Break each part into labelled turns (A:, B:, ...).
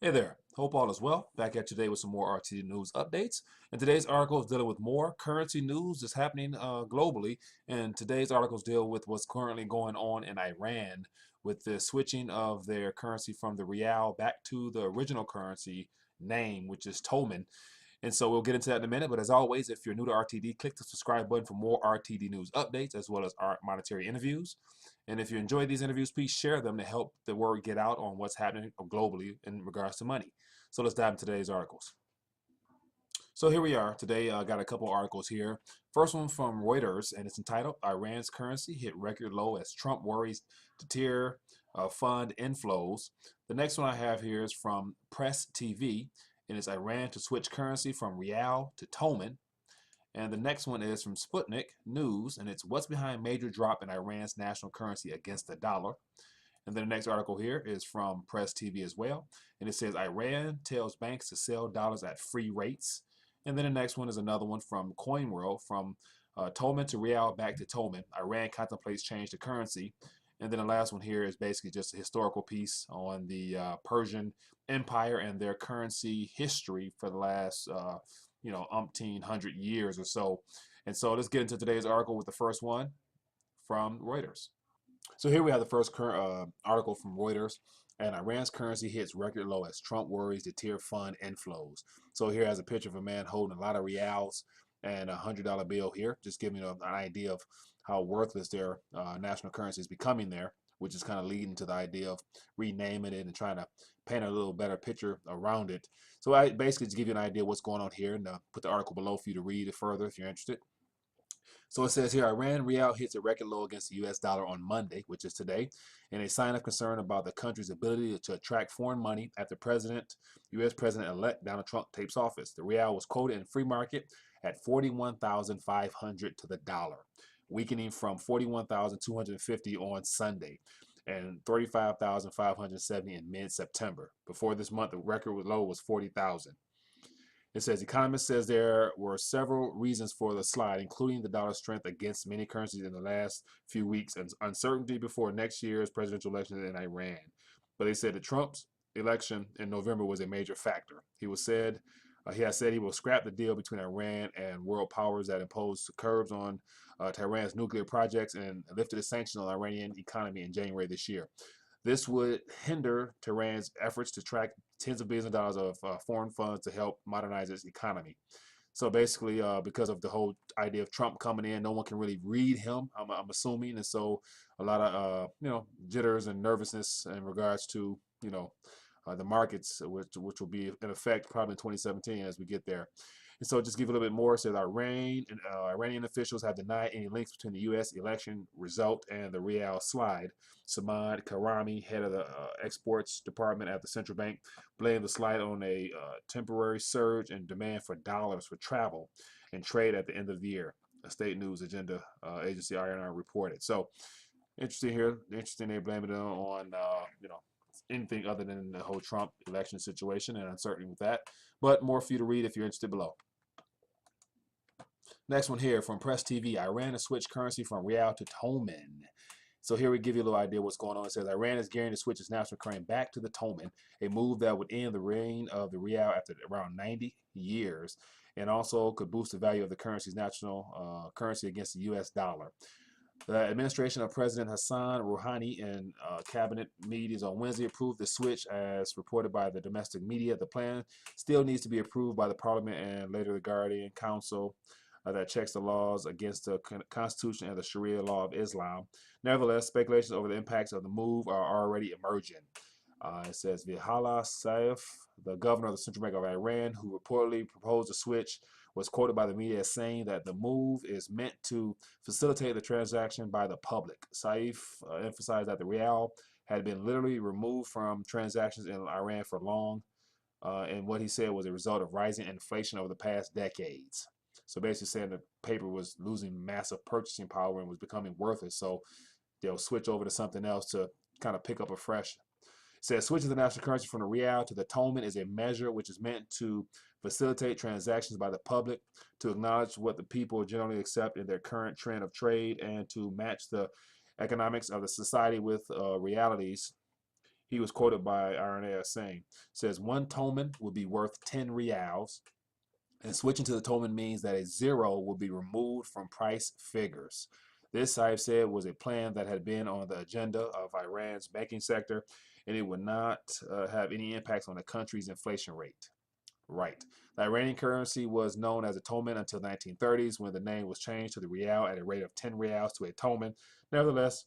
A: Hey there, hope all is well. Back at you today with some more RTD news updates. And today's article is dealing with more currency news that's happening globally. And today's articles deal with what's currently going on in Iran with the switching of their currency from the Rial back to the original currency name, which is Toman. And so we'll get into that in a minute. But as always, if you're new to RTD, click the subscribe button for more RTD news updates as well as our monetary interviews. And if you enjoy these interviews, please share them to help the word get out on what's happening globally in regards to money. So let's dive into today's articles. So here we are. Today I got a couple articles here. First one from Reuters, and it's entitled Iran's currency hit record low as Trump worries Deter fund inflows. The next one I have here is from Press TV, and it's Iran to switch currency from Rial to Toman. And the next one is from Sputnik News, and it's what's behind major drop in Iran's national currency against the dollar. And then the next article here is from Press TV as well, and it says Iran tells banks to sell dollars at free rates. And then the next one is another one from CoinWorld, from Toman to Rial back to Toman. Iran contemplates change to currency. And then the last one here is basically just a historical piece on the Persian Empire and their currency history for the last, umpteen hundred years or so. And so let's get into today's article with the first one from Reuters. So here we have the first article from Reuters, and Iran's currency hits record low as Trump worries deter fund inflows. So here has a picture of a man holding a lot of reals and $100 bill here, just giving you an idea of how worthless their national currency is becoming there, which is kind of leading to the idea of renaming it and trying to paint a little better picture around it. So I basically just give you an idea of what's going on here, and put the article below for you to read it further if you're interested. So it says here, Iran Rial hits a record low against the U.S. dollar on Monday, which is today, in a sign of concern about the country's ability to attract foreign money after U.S. President-elect Donald Trump takes office. The Rial was quoted in free market at 41,500 to the dollar, weakening from 41,250 on Sunday and 35,570 in mid-September. Before this month, the record low was 40,000. It says economists says there were several reasons for the slide, including the dollar strength against many currencies in the last few weeks and uncertainty before next year's presidential election in Iran. But they said that Trump's election in November was a major factor. He has said he will scrap the deal between Iran and world powers that imposed curbs on Tehran's nuclear projects and lifted the sanctions on the Iranian economy in January this year. This would hinder Tehran's efforts to track tens of billions of dollars of foreign funds to help modernize its economy. So basically, because of the whole idea of Trump coming in, no one can really read him. I'm assuming, and so a lot of jitters and nervousness in regards to the markets, which will be in effect probably in 2017 as we get there. And so just give a little bit more. It says Iranian officials have denied any links between the U.S. election result and the Rial slide. Samad Karami, head of the exports department at the central bank, blamed the slide on a temporary surge in demand for dollars for travel and trade at the end of the year. A state news agenda agency INR reported. So interesting here. Interesting they blame it on anything other than the whole Trump election situation and uncertainty with that. But more for you to read if you're interested below. Next one here from Press TV. Iran has switched currency from Rial to Toman. So here we give you a little idea what's going on. It says Iran is gearing to switch its national currency back to the Toman, a move that would end the reign of the Rial after around 90 years, and also could boost the value of the currency's national currency against the U.S. dollar. The administration of President Hassan Rouhani in cabinet meetings on Wednesday approved the switch, as reported by the domestic media. The plan still needs to be approved by the parliament and later the Guardian Council that checks the laws against the Constitution and the Sharia law of Islam. Nevertheless, speculations over the impacts of the move are already emerging. It says Vihala Saif, the governor of the Central Bank of Iran, who reportedly proposed a switch, was quoted by the media as saying that the move is meant to facilitate the transaction by the public. Saif emphasized that the Rial had been literally removed from transactions in Iran for long, and what he said was a result of rising inflation over the past decades. So basically saying the paper was losing massive purchasing power and was becoming worthless. So they'll switch over to something else to kind of pick up a fresh. It says switching the national currency from the Rial to the Toman is a measure which is meant to facilitate transactions by the public, to acknowledge what the people generally accept in their current trend of trade, and to match the economics of the society with realities He was quoted by RNA as saying, says, one Toman will be worth 10 Rials, and switching to the Toman means that a zero will be removed from price figures. This, Saif said, was a plan that had been on the agenda of Iran's banking sector, and it would not have any impacts on the country's inflation rate. Right. The Iranian currency was known as a Toman until the 1930s, when the name was changed to the Rial at a rate of 10 Rials to a Toman. Nevertheless,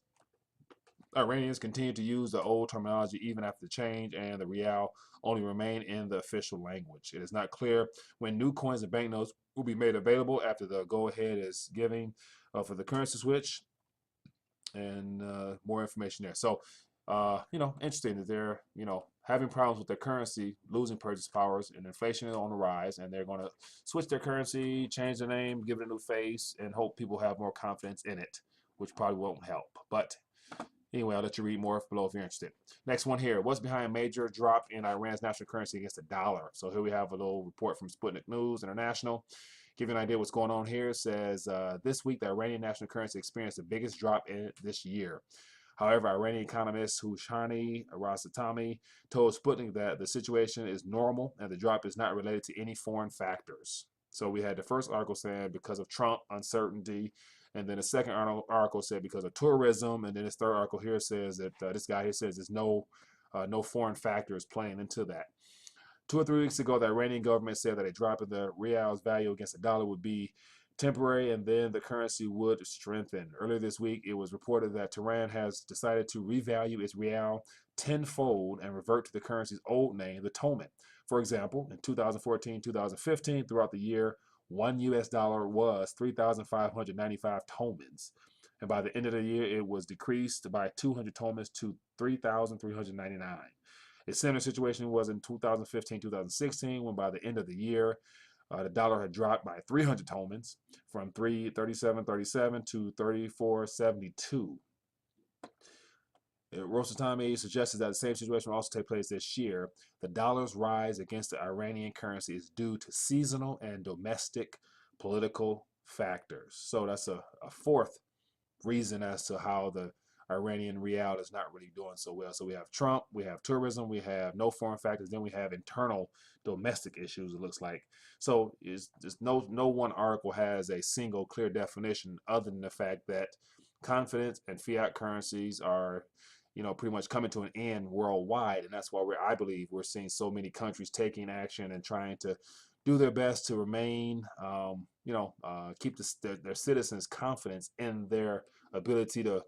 A: Iranians continue to use the old terminology even after the change, and the Rial only remain in the official language. It is not clear when new coins and banknotes will be made available after the go-ahead is given for the currency switch, and more information there. So, interesting that they're, having problems with their currency, losing purchase powers, and inflation is on the rise, and they're going to switch their currency, change the name, give it a new face, and hope people have more confidence in it, which probably won't help. But anyway, I'll let you read more below if you're interested. Next one here. What's behind major drop in Iran's national currency against the dollar? So here we have a little report from Sputnik News International. Give you an idea what's going on here. It says, this week, the Iranian national currency experienced the biggest drop in it this year. However, Iranian economist Hushani Rasatami told Sputnik that the situation is normal and the drop is not related to any foreign factors. So we had the first article saying because of Trump uncertainty, and then the second article said because of tourism, and then this third article here says that this guy here says there's no foreign factors playing into that. 2 or 3 weeks ago, the Iranian government said that a drop in the rial's value against the dollar would be temporary, and then the currency would strengthen. Earlier this week, it was reported that Tehran has decided to revalue its rial tenfold and revert to the currency's old name, the Toman. For example, in 2014, 2015, throughout the year, $1 was 3,595 tomans. And by the end of the year, it was decreased by 200 tomans to 3,399. A similar situation was in 2015, 2016, when by the end of the year, the dollar had dropped by 300 tomans from 337.37 to 34.72. Rosatami suggested that the same situation will also take place this year. The dollar's rise against the Iranian currency is due to seasonal and domestic political factors. So that's a fourth reason as to how the Iranian rial is not really doing so well. So we have Trump, we have tourism, we have no foreign factors, then we have internal domestic issues, it looks like. So no one article has a single clear definition other than the fact that confidence and fiat currencies are, pretty much coming to an end worldwide. And that's why I believe we're seeing so many countries taking action and trying to do their best to remain, keep their citizens' confidence in their ability to,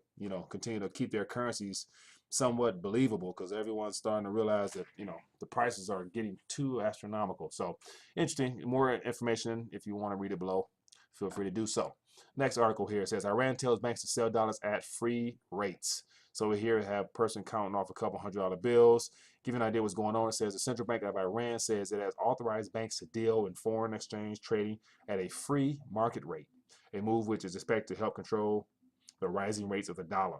A: continue to keep their currencies somewhat believable, because everyone's starting to realize that, the prices are getting too astronomical. So interesting. More information, if you want to read it below, feel free to do so. Next article here says, Iran tells banks to sell dollars at free rates. So we here have a person counting off a couple $100 bills. Give you an idea what's going on. It says the Central Bank of Iran says it has authorized banks to deal in foreign exchange trading at a free market rate, a move which is expected to help control the rising rates of the dollar.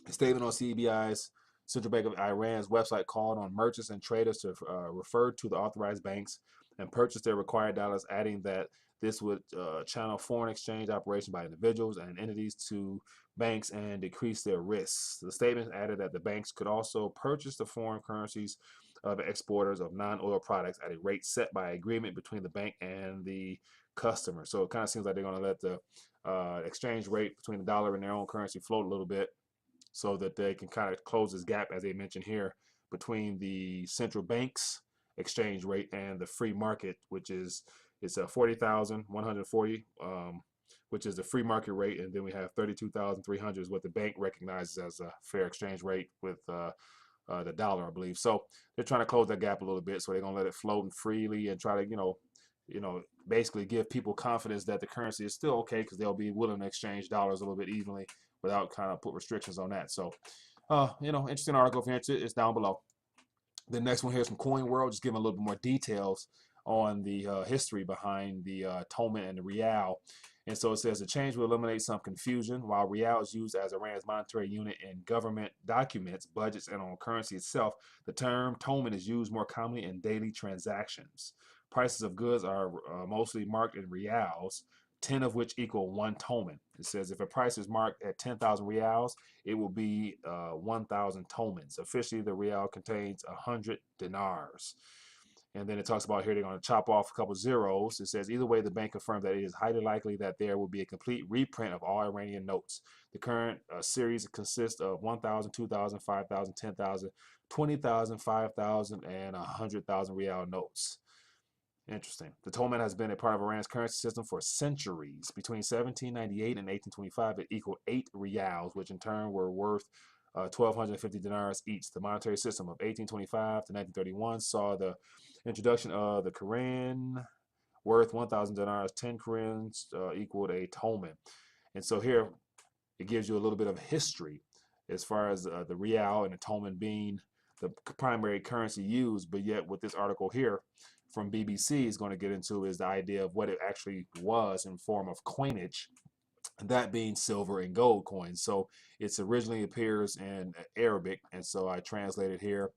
A: A statement on CBI's Central Bank of Iran's website called on merchants and traders to refer to the authorized banks and purchase their required dollars, adding that this would channel foreign exchange operations by individuals and entities to banks and decrease their risks. The statement added that the banks could also purchase the foreign currencies of exporters of non-oil products at a rate set by agreement between the bank and the customer. So it kind of seems like they're going to let the exchange rate between the dollar and their own currency float a little bit, so that they can kind of close this gap, as they mentioned here, between the central bank's exchange rate and the free market, which is it's a 40,140, which is the free market rate, and then we have 32,300 is what the bank recognizes as a fair exchange rate with the dollar, I believe. So they're trying to close that gap a little bit, so they're gonna let it float freely and try to basically give people confidence that the currency is still okay, because they'll be willing to exchange dollars a little bit evenly without kind of put restrictions on that. So interesting article. If you're interested, it's down below. The next one here is from Coin World, just giving a little bit more details on the history behind the Toman and the Rial. And so it says the change will eliminate some confusion. While Rial is used as Iran's monetary unit in government documents, budgets, and on currency itself, the term Toman is used more commonly in daily transactions. Prices of goods are mostly marked in Rials. 10 of which equal 1 Toman. It says if a price is marked at 10,000 Rials, it will be 1,000 Tomans. Officially, the Rial contains 100 dinars. And then it talks about here they're going to chop off a couple zeros. It says either way, the bank confirmed that it is highly likely that there will be a complete reprint of all Iranian notes. The current series consists of 1,000, 2,000, 5,000, 10,000, 20,000, 5,000, and 100,000 Rial notes. Interesting. The Toman has been a part of Iran's currency system for centuries. Between 1798 and 1825, it equaled 8 Rials, which in turn were worth 1,250 dinars each. The monetary system of 1825 to 1931 saw the introduction of the Quran, worth 1,000 dinars. 10 Qurans equaled a Toman. And so here it gives you a little bit of history as far as the Rial and the Toman being the primary currency used. But yet with this article here from BBC is going to get into is the idea of what it actually was in form of coinage, that being silver and gold coins. So it's originally appears in Arabic, and so I translated here,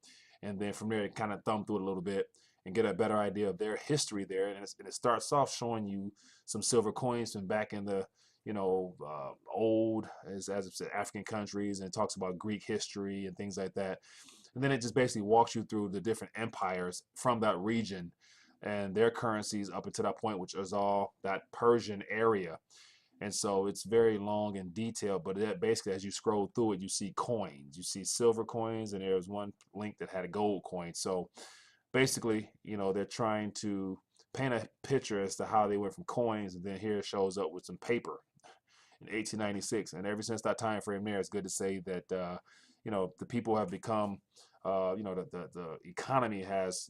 A: and then from there kind of thumb through it a little bit and get a better idea of their history there. And it starts off showing you some silver coins from back in the old, as it's said, African countries, and it talks about Greek history and things like that. And then it just basically walks you through the different empires from that region and their currencies up until that point, which is all that Persian area. And so it's very long and detailed, but that basically, as you scroll through it, you see coins, you see silver coins, and there was one link that had a gold coin. So basically, they're trying to paint a picture as to how they went from coins, and then here it shows up with some paper in 1896. And ever since that time frame there, it's good to say that, the people have become, the economy has,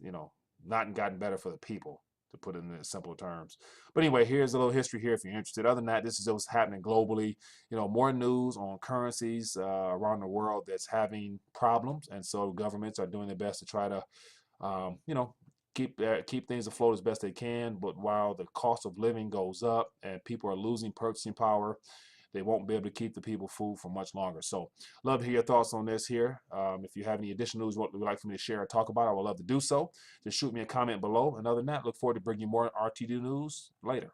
A: not gotten better for the people, to put it in simple terms. But anyway, here's a little history here if you're interested. Other than that, this is what's happening globally. More news on currencies around the world that's having problems, and so governments are doing their best to try to, keep things afloat as best they can. But while the cost of living goes up and people are losing purchasing power, they won't be able to keep the people food for much longer. So love to hear your thoughts on this here. If you have any additional news you would like for me to share or talk about, I would love to do so. Just shoot me a comment below. And other than that, look forward to bringing you more RTD news later.